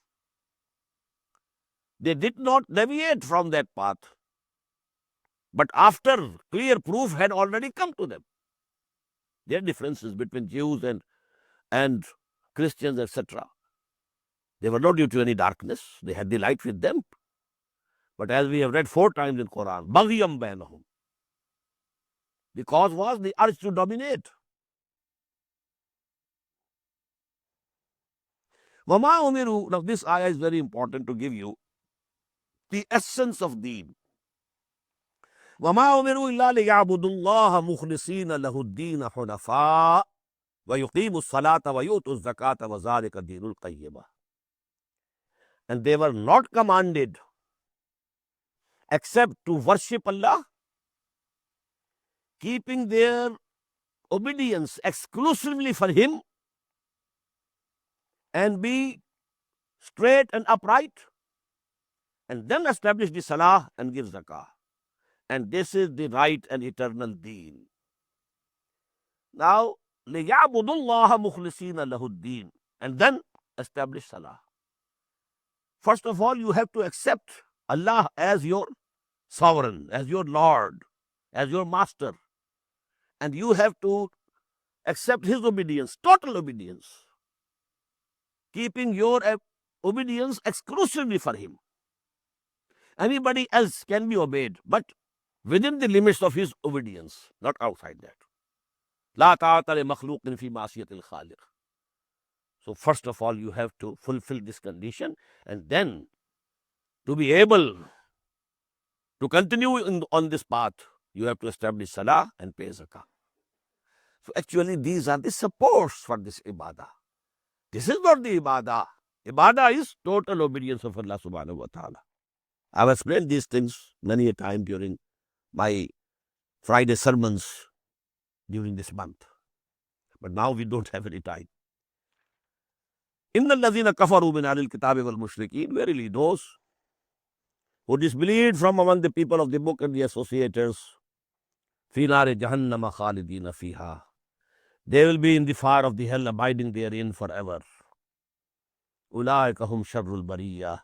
They did not deviate from that path. But after clear proof had already come to them. There are differences between Jews and Christians, etc. They were not due to any darkness. They had the light with them. But as we have read 4 times in Quran, Baghiyam bainahum. The cause was the urge to dominate. Wama umiru. Now this ayah is very important to give you the essence of deen. وَمَا أُمِرُوا إِلَّا لِيَعْبُدُوا اللَّهَ مُخْلِصِينَ لَهُ الدِّينَ حُنَفَاءَ وَيُقِيمُوا الصَّلَاةَ وَيُؤْتُوا الزَّكَاةَ وَذَلِكَ دِينُ الْقَيِّمَةِ. And they were not commanded except to worship Allah, keeping their obedience exclusively for Him, and be straight and upright, and then establish the salah and give zakah. And this is the right and eternal deen. Now, لِيَعْبُدُوا اللَّهَ مُخْلِصِينَ لَهُ الدِّينَ, and then establish salah. First of all, you have to accept Allah as your sovereign, as your Lord, as your master. And you have to accept His obedience, total obedience, keeping your obedience exclusively for Him. Anybody else can be obeyed, but within the limits of His obedience, not outside that. لا طاعة لمخلوق في معصية الخالق. So first of all, you have to fulfill this condition, and then to be able to continue on this path, you have to establish salah and pay zakah. So actually, these are the supports for this ibadah. This is not the ibadah. Ibadah is total obedience of Allah subhanahu wa ta'ala. I've explained these things many a time during my Friday sermons during this month. But now we don't have any time. إِنَّ الَّذِينَ كَفَرُوا مِنْ أَهْلِ الْكِتَابِ وَالْمُشْرِكِينَ, verily those who disbelieved from among the people of the book and the associators, فِي نَارِ جَهَنَّمَ خَالِدِينَ فِيهَا, they will be in the fire of the hell, abiding therein forever. أُولَٰئِكَ هُمْ شَرُّ الْبَرِيَّةِ,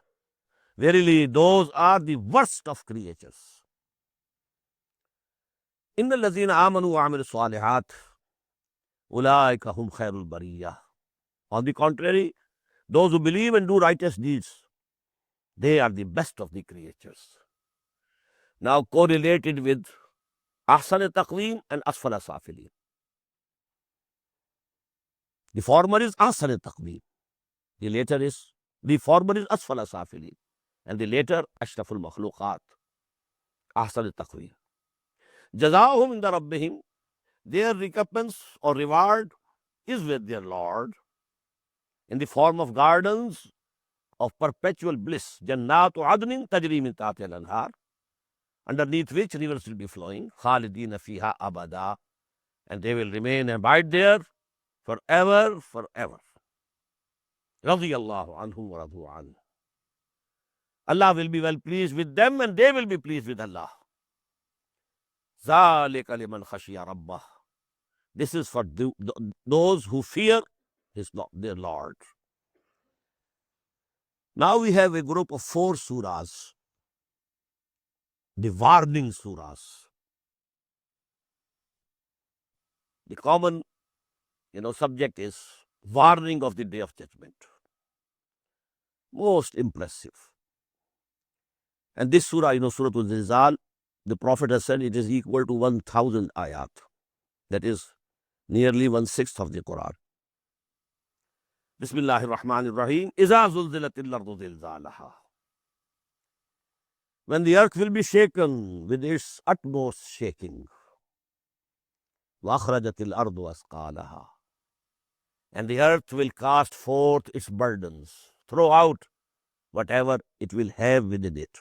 verily those are the worst of creatures. إِنَّ الَّذِينَ آمَنُوا وَعَمِلُوا الصَّالِحَاتِ أُولَٰئِكَ هُمْ خَيْرُ الْبَرِيَّةِ. On the contrary, those who believe and do righteous deeds, they are the best of the creatures. Now correlated with Ahsan Taqweem and Asfala Safilin. The former is Ahsan Taqweem. The former is Asfala Safilin. And the later Ashraful Makhluqat, Ahsan Taqweem. Jazaahum inda Rabbihim, their recompense or reward is with their Lord in the form of gardens of perpetual bliss. Jannatu adnin tajri min tahtiha al-anhar, underneath which rivers will be flowing. Khalidina fiha abada, and they will remain and abide there forever, forever. Radiyallahu anhum wa radu an. Allah will be well pleased with them, and they will be pleased with Allah. Zalika liman khashiya rabbah. This is for those who fear their Lord. Now we have a group of 4 surahs, the warning surahs. The common, subject is warning of the Day of Judgment. Most impressive. And this surah, Surah Al-Zilzal, the Prophet has said it is equal to 1,000 ayat. That is nearly 1/6 of the Quran. Bismillahir Rahmanir Rahim. Iza zulzilatil ardu zilzalaha. When the earth will be shaken with its utmost shaking. Wa akhrajatil ardu asqalaha. And the earth will cast forth its burdens, throw out whatever it will have within it.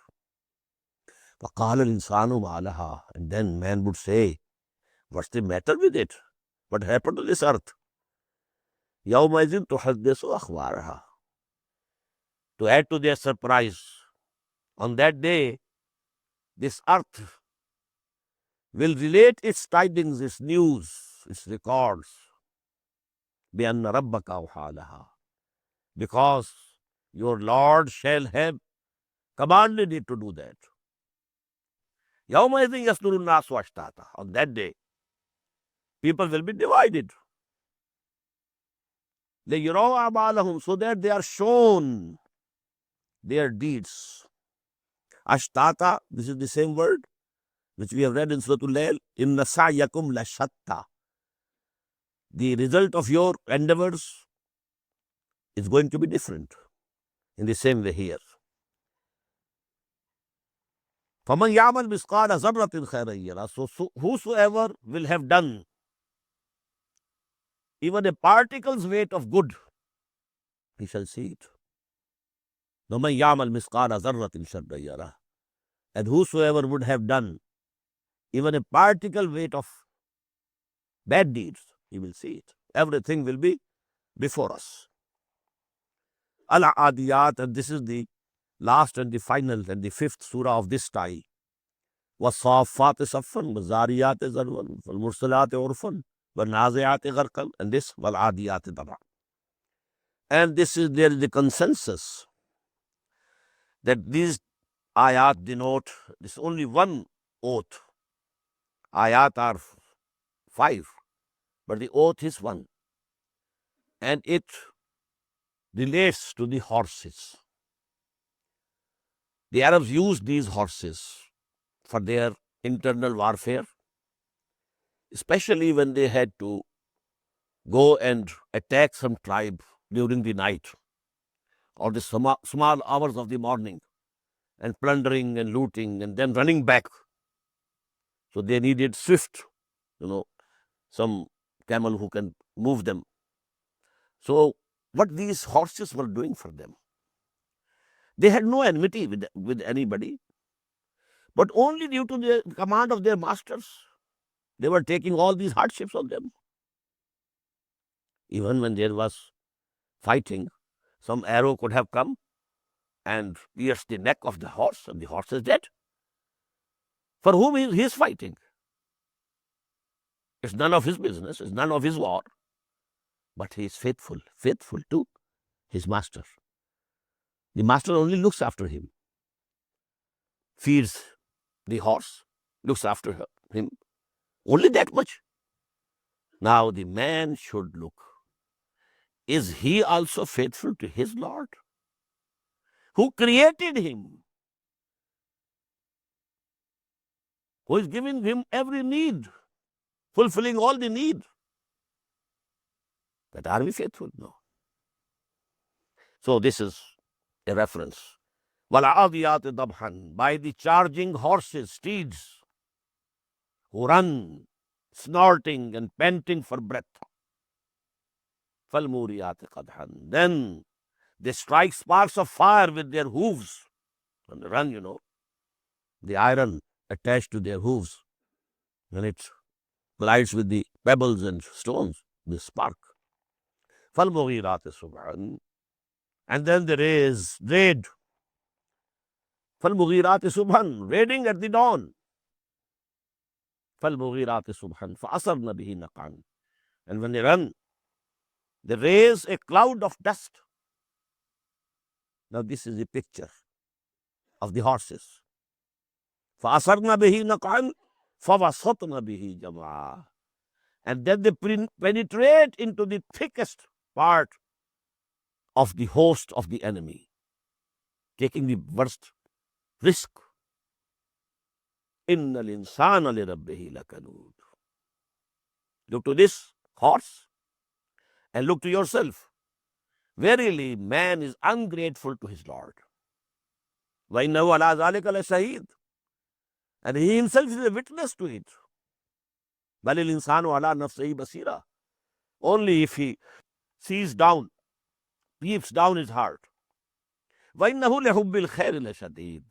فَقَالَ الْإِنسَانُ مَا لَهَا. And then man would say, what's the matter with it? What happened to this earth? يَوْمَئِذٍ تُحَدِّثُ أَخْبَارَهَا. To add to their surprise, on that day, this earth will relate its tidings, its news, its records. بِأَنَّ رَبَّكَ أَوْحَى لَهَا. Because your Lord shall have commanded it to do that. يَوْمَئِذٍ يَصْدُرُ النَّاسُ أَشْتَاتًا. On that day, people will be divided. لِيُرَوْا أَعْمَالَهُمْ, so that they are shown their deeds. Ashtata, this is the same word which we have read in Surah Al-Layl. Inna sa'yakum la shatta. The result of your endeavors is going to be different. In the same way here. فَمَنْ يَعْمَلْ مِثْقَالَ ذَرَّةٍ خَيْرًا يَرَهُ. So whosoever will have done even a particle's weight of good, he shall see it. وَمَنْ يَعْمَلْ مِثْقَالَ ذَرَّةٍ شَرًّا يَرَهُ. And whosoever would have done even a particle weight of bad deeds, he will see it. Everything will be before us. Al-Adiyat, and this is the last and the final and the fifth surah of this style. وَالصَّافَّاتِ صَفًّا وَالزَّارِيَاتِ ذَرْوًا وَالْمُرْسَلَاتِ عُرْفًا وَالنَّازِعَاتِ غَرْقًا, and this وَالْعَادِيَاتِ ضَبْحًا. And there is the consensus that these ayat denote this only one oath. Ayat are 5, but the oath is one. And it relates to the horses. The Arabs used these horses for their internal warfare, especially when they had to go and attack some tribe during the night or the small hours of the morning, and plundering and looting and then running back. So they needed swift, some camel who can move them. So what these horses were doing for them, they had no enmity with anybody, but only due to the command of their masters, they were taking all these hardships on them. Even when there was fighting, some arrow could have come and pierced the neck of the horse, and the horse is dead. For whom he is fighting? It's none of his business, it's none of his war. But he is faithful to his master. The master only looks after him, feeds the horse, looks after him, only that much. Now the man should look. Is he also faithful to his Lord, who created him, who is giving him every need, fulfilling all the need? But are we faithful? No. So this is a reference. وَالْعَادِيَاتِ ضَبْحًا, by the charging horses, steeds, who run, snorting and panting for breath. فَالْمُورِيَاتِ قَدْحًا, then they strike sparks of fire with their hooves. When they run, the iron attached to their hooves, when it collides with the pebbles and stones, they spark. فَالْمُغِيرَاتِ صُبْحًا, and then there is raid. فَالْمُغِيرَاتِ صُبْحًا, raiding at the dawn. فَالْمُغِيرَاتِ صُبْحًا فَأَثَرْنَ بِهِ نَقْعًا, and when they run, they raise a cloud of dust. Now this is a picture of the horses. فَأَثَرْنَ بِهِ نَقْعًا فَوَسَطْنَ بِهِ جَمْعًا, and then they penetrate into the thickest part of the host of the enemy, taking the worst risk. إِنَّ الْإِنسَانَ لِرَبِّهِ لَكَنُودٌ. Look to this horse and look to yourself. Verily, man is ungrateful to his Lord. وَإِنَّهُ عَلَى ذَلِكَ لَشَهِيدٌ, and he himself is a witness to it. بَلِ الْإِنسَانُ عَلَى نَفْسِهِ بَصِيرًا, only if he sees down, peeps down his heart. وَإِنَّهُ لِحُبِّ الْخَيْرِ لَشَدِيدٌ,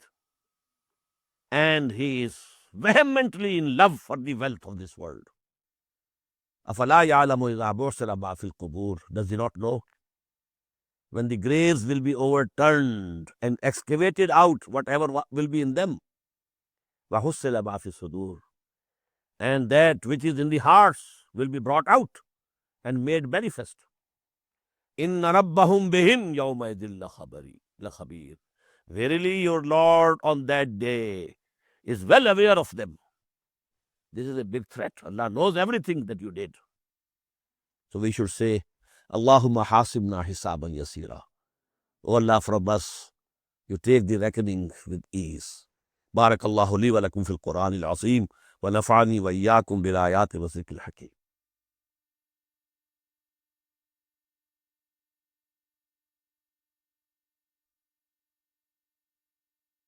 and he is vehemently in love for the wealth of this world. أَفَلَا يَعْلَمُ إِذَا بُعْثِرَ مَا فِي الْقُبُورِ, does he not know when the graves will be overturned and excavated out whatever will be in them? وَحُصِّلَ مَا فِي الصُّدُورِ, and that which is in the hearts will be brought out and made manifest. إِنَّ رَبَّهُمْ بِهِمْ يَوْمَئِذٍ لَخَبِيرٌ, Verily, your Lord on that day is well aware of them. This is a big threat. Allah knows everything that you did. So we should say, Allahumma hasibna hisaban yasira. O Allah, from us, you take the reckoning with ease. Barakallahu li wa lakum fil Quran al-Azim wa nafa'ani wa iyyakum bil ayati wa zikril hakim.